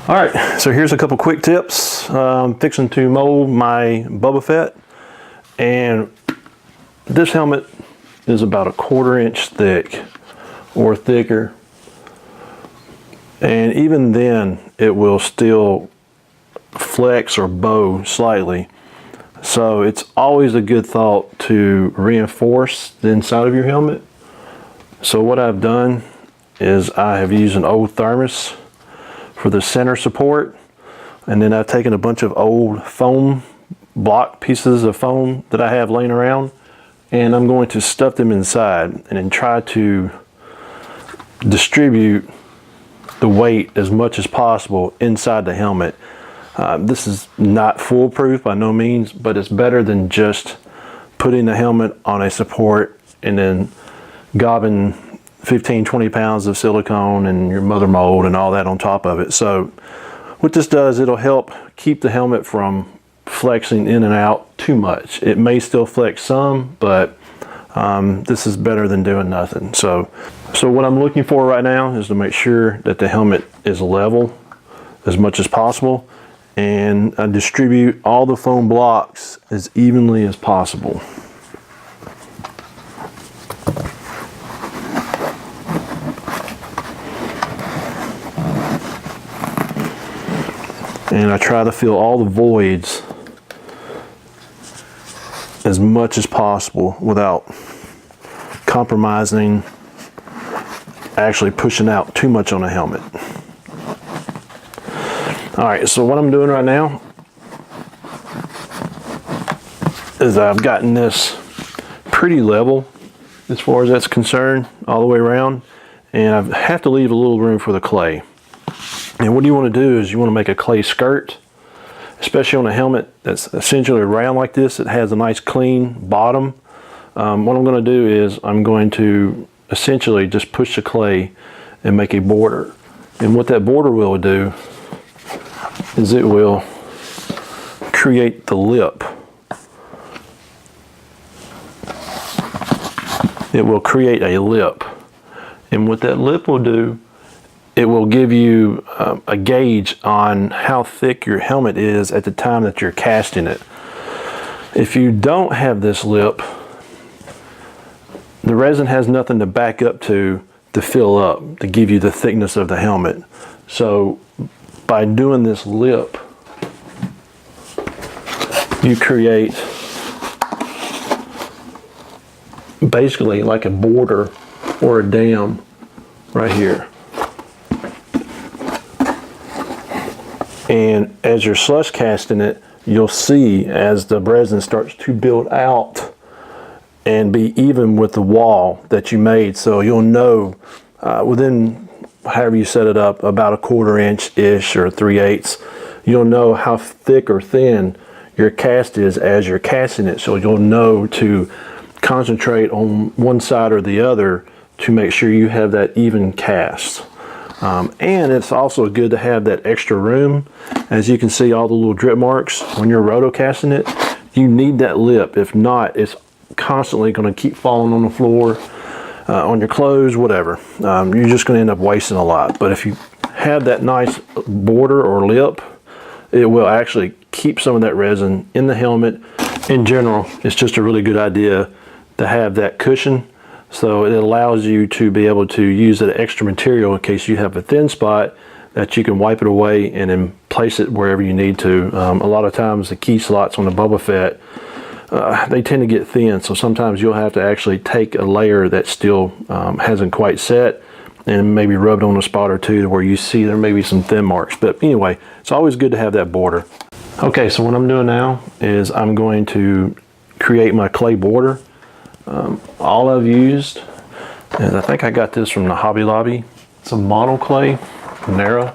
All right, so here's a couple quick tips. I'm fixing to mold my Boba Fett, and this helmet is about 1/4 inch thick or thicker, and even then it will still flex or bow slightly. So it's always a good thought to reinforce the inside of your helmet. So what I've done is I have used an old thermos for the center support, and then I've taken a bunch of old foam block pieces of foam that I have laying around, and I'm going to stuff them inside and then try to distribute the weight as much as possible inside the helmet. This is not foolproof by no means, but it's better than just putting the helmet on a support and then gobbing 15-20 pounds of silicone and your mother mold and all that on top of it. So what this does, it'll help keep the helmet from flexing in and out too much. It may still flex some, but this is better than doing nothing. So what I'm looking for right now is to make sure that the helmet is level as much as possible, and I distribute all the foam blocks as evenly as possible. And I try to fill all the voids as much as possible without compromising, actually pushing out too much on the helmet. All right, so what I'm doing right now is I've gotten this pretty level as far as that's concerned all the way around, and I have to leave a little room for the clay. And what you want to do is you want to make a clay skirt, especially on a helmet that's essentially round like this. It has a nice clean bottom. What I'm going to do is I'm going to essentially just push the clay and make a border. And what that border will do is it will create the lip. It will create a lip. And what that lip will do, it will give you a gauge on how thick your helmet is at the time that you're casting it. If you don't have this lip, the resin has nothing to back up to fill up, to give you the thickness of the helmet. So by doing this lip, you create basically like a border or a dam right here. And as you're slush casting it, you'll see as the resin starts to build out and be even with the wall that you made. So you'll know within, however you set it up, about 1/4 inch-ish or 3/8, you'll know how thick or thin your cast is as you're casting it. So you'll know to concentrate on one side or the other to make sure you have that even cast. And it's also good to have that extra room. As you can see, all the little drip marks when you're roto casting it, you need that lip. If not, it's constantly going to keep falling on the floor, on your clothes, whatever. You're just going to end up wasting a lot. But if you have that nice border or lip, it will actually keep some of that resin in the helmet. In general, it's just a really good idea to have that cushion. So it allows you to be able to use that extra material in case you have a thin spot that you can wipe it away and then place it wherever you need to. A lot of times the key slots on the Boba Fett, they tend to get thin. So sometimes you'll have to actually take a layer that still hasn't quite set and maybe rub it on a spot or two to where you see there may be some thin marks. But anyway, it's always good to have that border. Okay, so what I'm doing now is I'm going to create my clay border. All I've used is, I think I got this from the Hobby Lobby. It's a mono clay, Nara,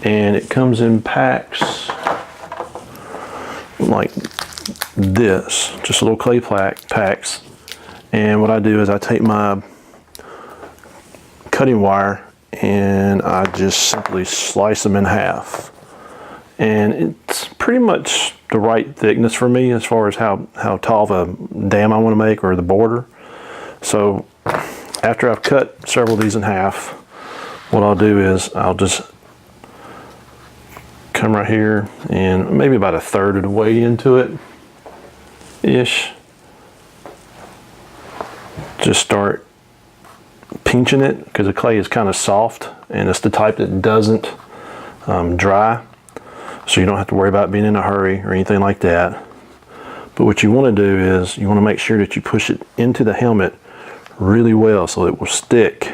and it comes in packs like this, just little clay packs. And what I do is I take my cutting wire and I just simply slice them in half. And it's pretty much the right thickness for me as far as how tall of a dam I want to make, or the border. So after I've cut several of these in half, what I'll do is I'll just come right here and maybe about 1/3 of the way into it ish. Just start pinching it, because the clay is kind of soft and it's the type that doesn't dry, so you don't have to worry about being in a hurry or anything like that. But what you want to do is you want to make sure that you push it into the helmet really well so it will stick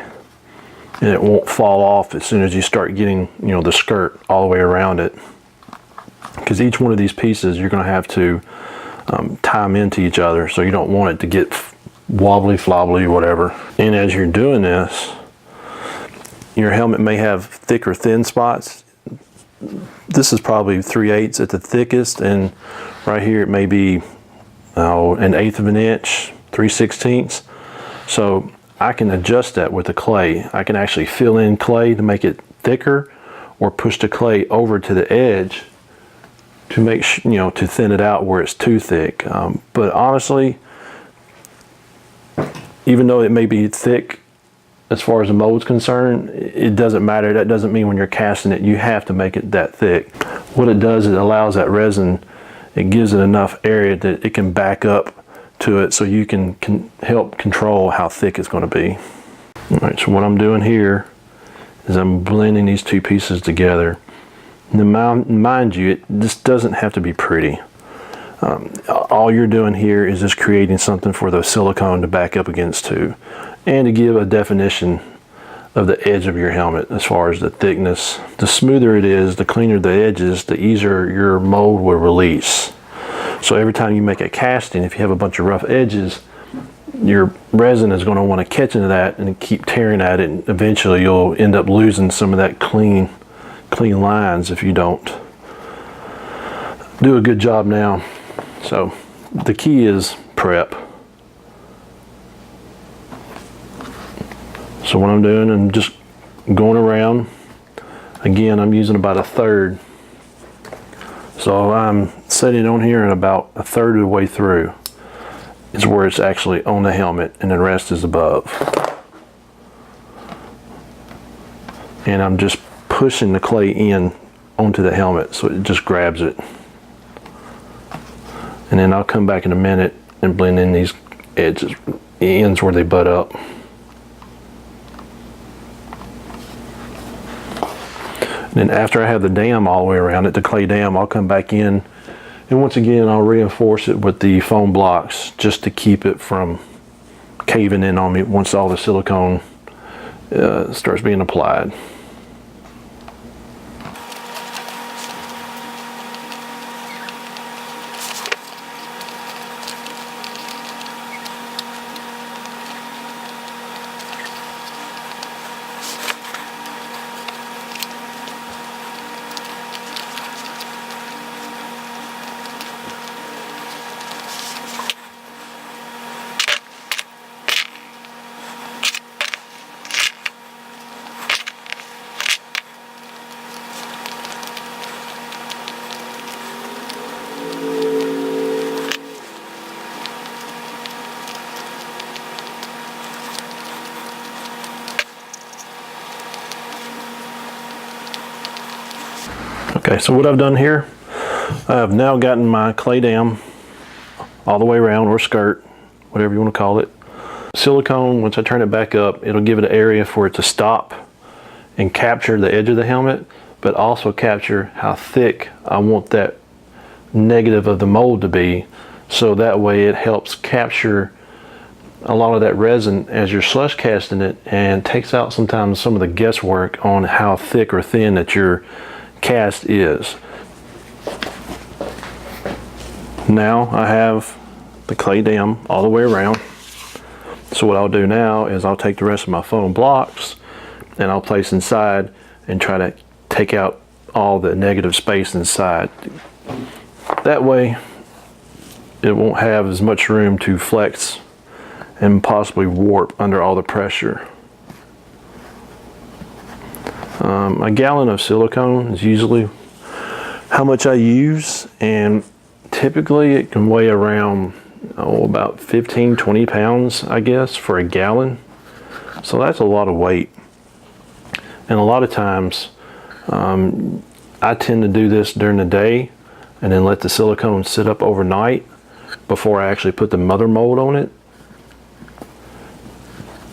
and it won't fall off as soon as you start getting, you know, the skirt all the way around it, because each one of these pieces you're going to have to tie them into each other, so you don't want it to get wobbly, flobbly, or whatever. And as you're doing this, your helmet may have thick or thin spots. This is probably 3/8 at the thickest, and right here it may be 1/8 of an inch, 3/16. So I can adjust that with the clay. I can actually fill in clay to make it thicker, or push the clay over to the edge to make to thin it out where it's too thick. But honestly, even though it may be thick as far as the mold's concerned, it doesn't matter. That doesn't mean when you're casting it you have to make it that thick. What it does is it allows that resin, it gives it enough area that it can back up to it, so you can help control how thick it's going to be. All right, so what I'm doing here is I'm blending these two pieces together. Now, mind you, this doesn't have to be pretty. All you're doing here is just creating something for the silicone to back up against too, and to give a definition of the edge of your helmet as far as the thickness. The smoother it is, the cleaner the edges, the easier your mold will release. So every time you make a casting, if you have a bunch of rough edges, your resin is going to want to catch into that and keep tearing at it, and eventually you'll end up losing some of that clean lines if you don't do a good job now. So the key is prep. So what I'm doing, I'm just going around. Again, I'm using about 1/3. So I'm setting it on here, and about 1/3 of the way through is where it's actually on the helmet, and the rest is above. And I'm just pushing the clay in onto the helmet so it just grabs it. And then I'll come back in a minute and blend in these edges, the ends where they butt up. And then after I have the dam all the way around it, the clay dam, I'll come back in, and once again I'll reinforce it with the foam blocks just to keep it from caving in on me once all the silicone starts being applied. Okay, so what I've done here, I've now gotten my clay dam all the way around, or skirt, whatever you want to call it. Silicone, once I turn it back up, it'll give it an area for it to stop and capture the edge of the helmet, but also capture how thick I want that negative of the mold to be, so that way it helps capture a lot of that resin as you're slush casting it, and takes out sometimes some of the guesswork on how thick or thin that your cast is. Now I have the clay dam all the way around. So what I'll do now is I'll take the rest of my foam blocks and I'll place inside and try to take out all the negative space inside. That way it won't have as much room to flex and possibly warp under all the pressure. A gallon of silicone is usually how much I use, and typically it can weigh around about 15-20 pounds, I guess, for a gallon. So that's a lot of weight. And a lot of times I tend to do this during the day and then let the silicone sit up overnight before I actually put the mother mold on it.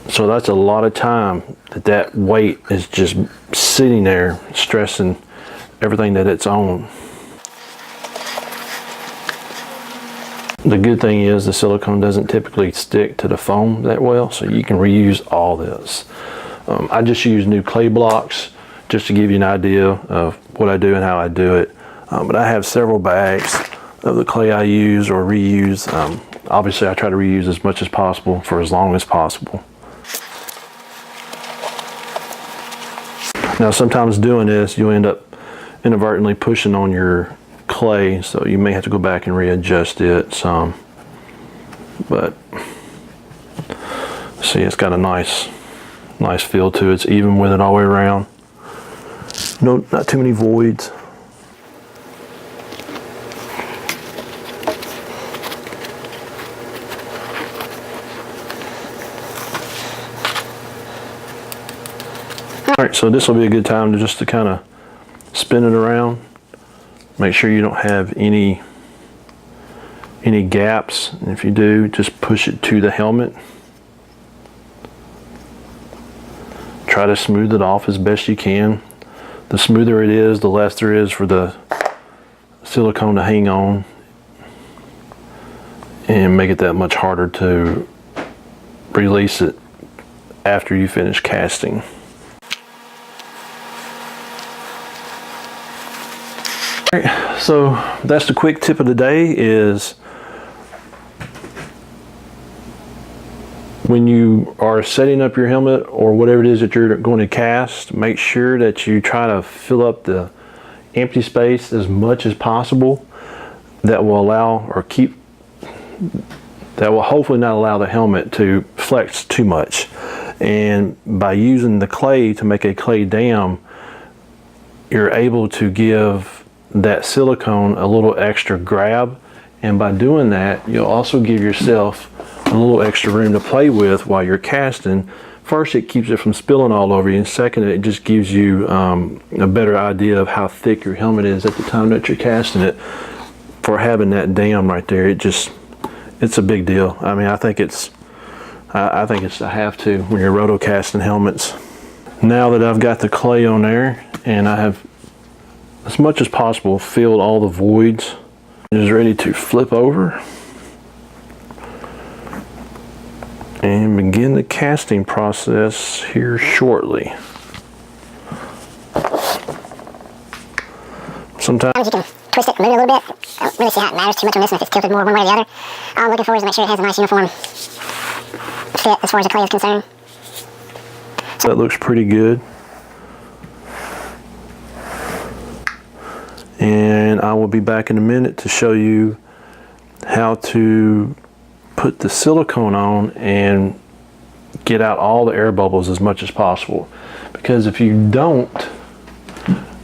So that's a lot of time that weight is just sitting there stressing everything that it's on. The good thing is the silicone doesn't typically stick to the foam that well, so you can reuse all this. I just use new clay blocks just to give you an idea of what I do and how I do it. But I have several bags of the clay I use or reuse. Obviously I try to reuse as much as possible for as long as possible. Now sometimes doing this, you end up inadvertently pushing on your clay, so you may have to go back and readjust it some. But see, it's got a nice feel to it. It's even with it all the way around. No, not too many voids. Alright, so this will be a good time to just kind of spin it around. Make sure you don't have any gaps. And if you do, just push it to the helmet. Try to smooth it off as best you can. The smoother it is, the less there is for the silicone to hang on and make it that much harder to release it after you finish casting. Alright, so that's the quick tip of the day. Is when you are setting up your helmet or whatever it is that you're going to cast, make sure that you try to fill up the empty space as much as possible. That will allow or keep, that will hopefully not allow the helmet to flex too much. And by using the clay to make a clay dam, you're able to give that silicone a little extra grab. And by doing that, you'll also give yourself a little extra room to play with while you're casting. First, it keeps it from spilling all over you, and second, it just gives you a better idea of how thick your helmet is at the time that you're casting it. For having that dam right there, it's a big deal. I mean, I think it's a have to when you're roto casting helmets. Now that I've got the clay on there and I have, as much as possible, filled all the voids, it is ready to flip over and begin the casting process here shortly. Sometimes you can twist it, move it a little bit. I don't really see how it matters too much on this one if it's tilted more one way or the other. All I'm looking for is to make sure it has a nice uniform fit as far as the clay is concerned. So that looks pretty good. And I will be back in a minute to show you how to put the silicone on and get out all the air bubbles as much as possible. Because if you don't,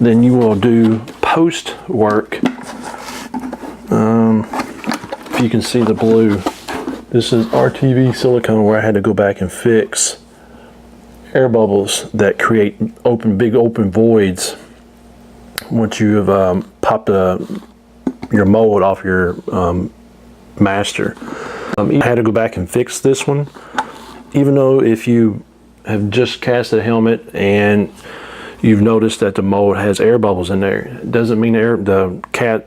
then you will do post work. If you can see the blue, this is RTV silicone where I had to go back and fix air bubbles that create big open voids once you have popped your mold off your master. I had to go back and fix this one, even though if you have just cast a helmet and you've noticed that the mold has air bubbles in there, it doesn't mean that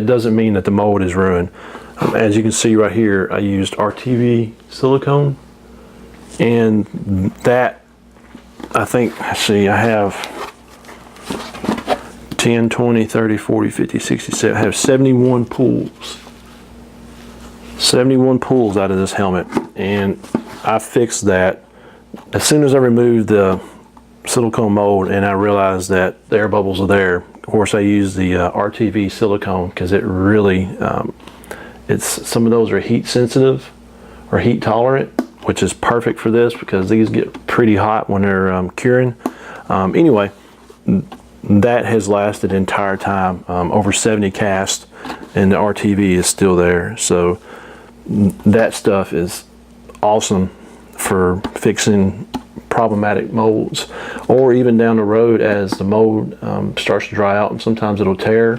doesn't mean that the mold is ruined. As you can see right here, I used RTV silicone, and that, I think, see, I have 10, 20, 30, 40, 50, 60, 70, I have 71 pulls. 71 pulls out of this helmet, and I fixed that as soon as I removed the silicone mold and I realized that the air bubbles are there. Of course, I use the RTV silicone because it really, some of those are heat sensitive or heat tolerant, which is perfect for this because these get pretty hot when they're curing. Anyway, that has lasted the entire time, over 70 casts, and the RTV is still there. So that stuff is awesome for fixing problematic molds, or even down the road as the mold starts to dry out, and sometimes it'll tear.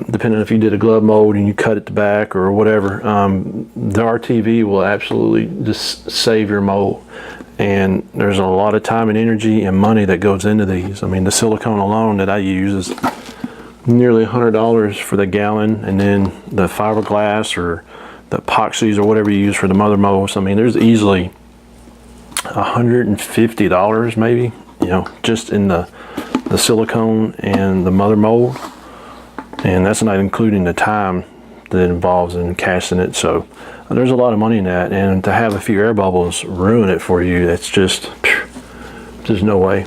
Depending if you did a glove mold and you cut it to back or whatever, the RTV will absolutely just save your mold. And there's a lot of time and energy and money that goes into these. I mean, the silicone alone that I use is nearly $100 for the gallon, and then the fiberglass or the epoxies or whatever you use for the mother molds. I mean, there's easily $150 maybe, you know, just in the silicone and the mother mold. And that's not including the time that it involves in casting it. So there's a lot of money in that, and to have a few air bubbles ruin it for you, that's just, there's no way.